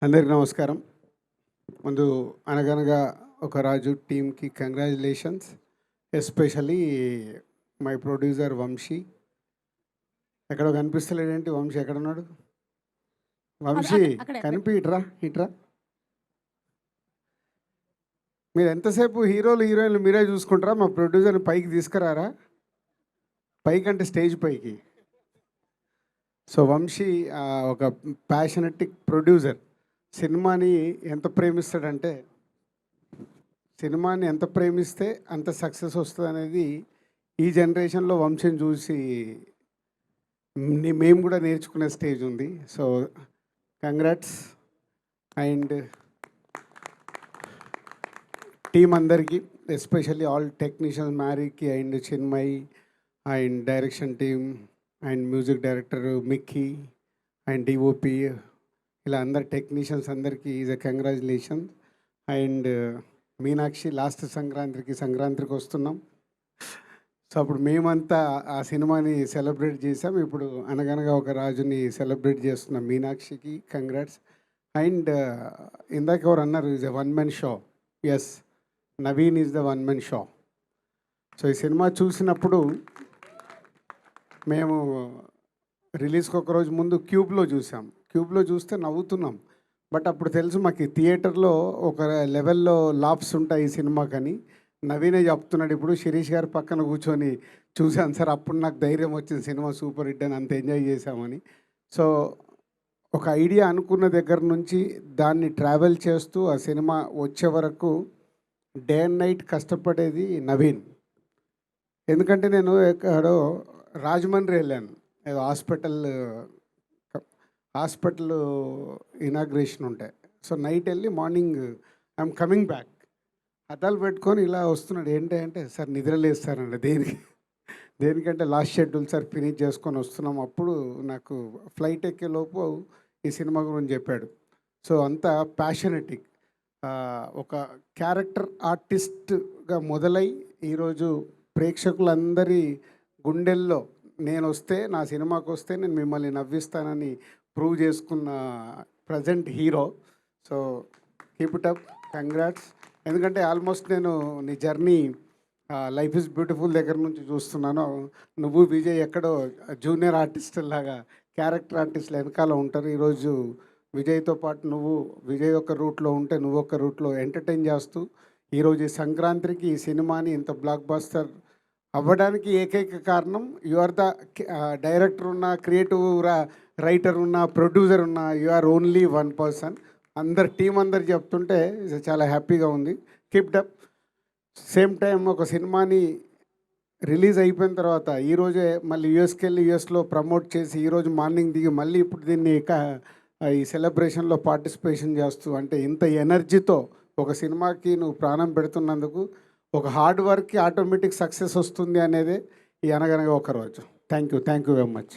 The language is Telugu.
అందరికీ నమస్కారం. ముందు అనగనగా ఒక రాజు టీమ్‌కి congratulations. Especially my producer Vamsi. ఎక్కడో కనిపిస్తలేడేంటి వంశీ ఎక్కడున్నాడు? వంశీ కనిపి ఇట్రా. మీరు ఎంతసేపు హీరోలు, హీరోయిన్లు మీరే చూసుకుంటారా? మా ప్రొడ్యూసర్‌ని పైకి తీసుకురారా? పైకంటే స్టేజ్ పైకి. సో వంశీ ఒక ప్యాషనెటిక్ ప్రొడ్యూసర్. సినిమాని ఎంత ప్రేమిస్తే అంత సక్సెస్ వస్తుందనేది ఈ జనరేషన్లో వంశీని చూసి మేము కూడా నేర్చుకునే స్టేజ్ ఉంది. So congrats. అండ్ టీం అందరికీ, ఎస్పెషల్లీ ఆల్ టెక్నీషియన్స్, మ్యారీకి and Chinmay and direction team and music director Mickey and DOP, ఇలా అందరు టెక్నీషియన్స్ అందరికీ is a congratulation. And Meenakshi last సంక్రాంతికి వస్తున్నాం. సో అప్పుడు మేమంతా ఆ సినిమాని సెలబ్రేట్ చేసాం. ఇప్పుడు అనగనగా ఒక రాజుని సెలబ్రేట్ చేస్తున్నాం. మీనాక్షికి కంగ్రాట్స్. అండ్ ఇందాక ఎవరు అన్నారు is a one man show. Yes, Naveen is the one man show. So ఈ సినిమా చూసినప్పుడు మేము రిలీజ్కి ఒక రోజు ముందు క్యూబ్లో చూస్తే నవ్వుతున్నాం. బట్ అప్పుడు తెలుసు మాకు థియేటర్లో ఒక లెవెల్లో లాప్స్ ఉంటాయి ఈ సినిమాకని. నవీనే చెప్తున్నాడు ఇప్పుడు, శిరీష్ గారి పక్కన కూర్చొని చూశాను సార్, అప్పుడు నాకు ధైర్యం వచ్చింది సినిమా సూపర్ హిట్ అని, అంత ఎంజాయ్ చేశామని. సో ఒక ఐడియా అనుకున్న దగ్గర నుంచి దాన్ని ట్రావెల్ చేస్తూ ఆ సినిమా వచ్చే వరకు డే అండ్ నైట్ కష్టపడేది నవీన్. ఎందుకంటే నేను ఎక్కడో రాజమండ్రి వెళ్ళాను, ఏదో హాస్పిటల్ ఇనాగ్రేషన్ ఉంటాయి. సో నైట్ వెళ్ళి మార్నింగ్ ఐఎమ్ కమింగ్ బ్యాక్, అద్దాలు పెట్టుకొని ఇలా వస్తున్నాడు. ఏంటంటే సార్ నిద్రలేస్తారండి, దేనికంటే లాస్ట్ షెడ్యూల్ సార్ ఫినిష్ చేసుకొని వస్తున్నాం. అప్పుడు నాకు ఫ్లైట్ ఎక్కేలోపు ఈ సినిమా గురించి చెప్పాడు. సో అంత ప్యాషనెటిక్, ఒక క్యారెక్టర్ ఆర్టిస్ట్గా మొదలై ఈరోజు ప్రేక్షకులందరి గుండెల్లో నా సినిమాకి వస్తే నేను మిమ్మల్ని నవ్విస్తానని ప్రూవ్ చేసుకున్న present hero. So keep it up, congrats. ఎందుకంటే ఆల్మోస్ట్ నేను నీ జర్నీ లైఫ్ ఇస్ బ్యూటిఫుల్ దగ్గర నుంచి చూస్తున్నాను. నువ్వు విజయ్ ఎక్కడో జూనియర్ ఆర్టిస్ట్ లాగా క్యారెక్టర్ ఆర్టిస్టులు వెనకాల ఉంటారు. ఈరోజు విజయ్తో పాటు నువ్వు విజయ్ ఒక రూట్లో ఉంటే నువ్వు ఒక రూట్లో ఎంటర్టైన్ చేస్తూ ఈరోజు ఈ సంక్రాంతికి ఈ సినిమాని ఇంత బ్లాక్ బస్టర్ అవ్వడానికి ఏకైక కారణం యు ఆర్ ద డైరెక్టర్ ఉన్న, క్రియేటివ్ రైటర్ ఉన్న, ప్రొడ్యూసర్ ఉన్న, you are only one person. Team అందరు చెప్తుంటే చాలా హ్యాపీగా ఉంది. Keep up. సేమ్ టైం ఒక సినిమాని రిలీజ్ అయిపోయిన తర్వాత ఈరోజే మళ్ళీ యూఎస్కి వెళ్ళి యూఎస్లో ప్రమోట్ చేసి ఈరోజు మార్నింగ్ దిగి మళ్ళీ ఇప్పుడు దీన్ని ఈ సెలబ్రేషన్లో పార్టిసిపేషన్ చేస్తూ, అంటే ఇంత ఎనర్జీతో ఒక సినిమాకి నువ్వు ప్రాణం పెడుతున్నందుకు, ఒక హార్డ్ వర్క్కి ఆటోమేటిక్ సక్సెస్ వస్తుంది అనేది ఈ అనగనగా ఒక రోజు. Thank you very much.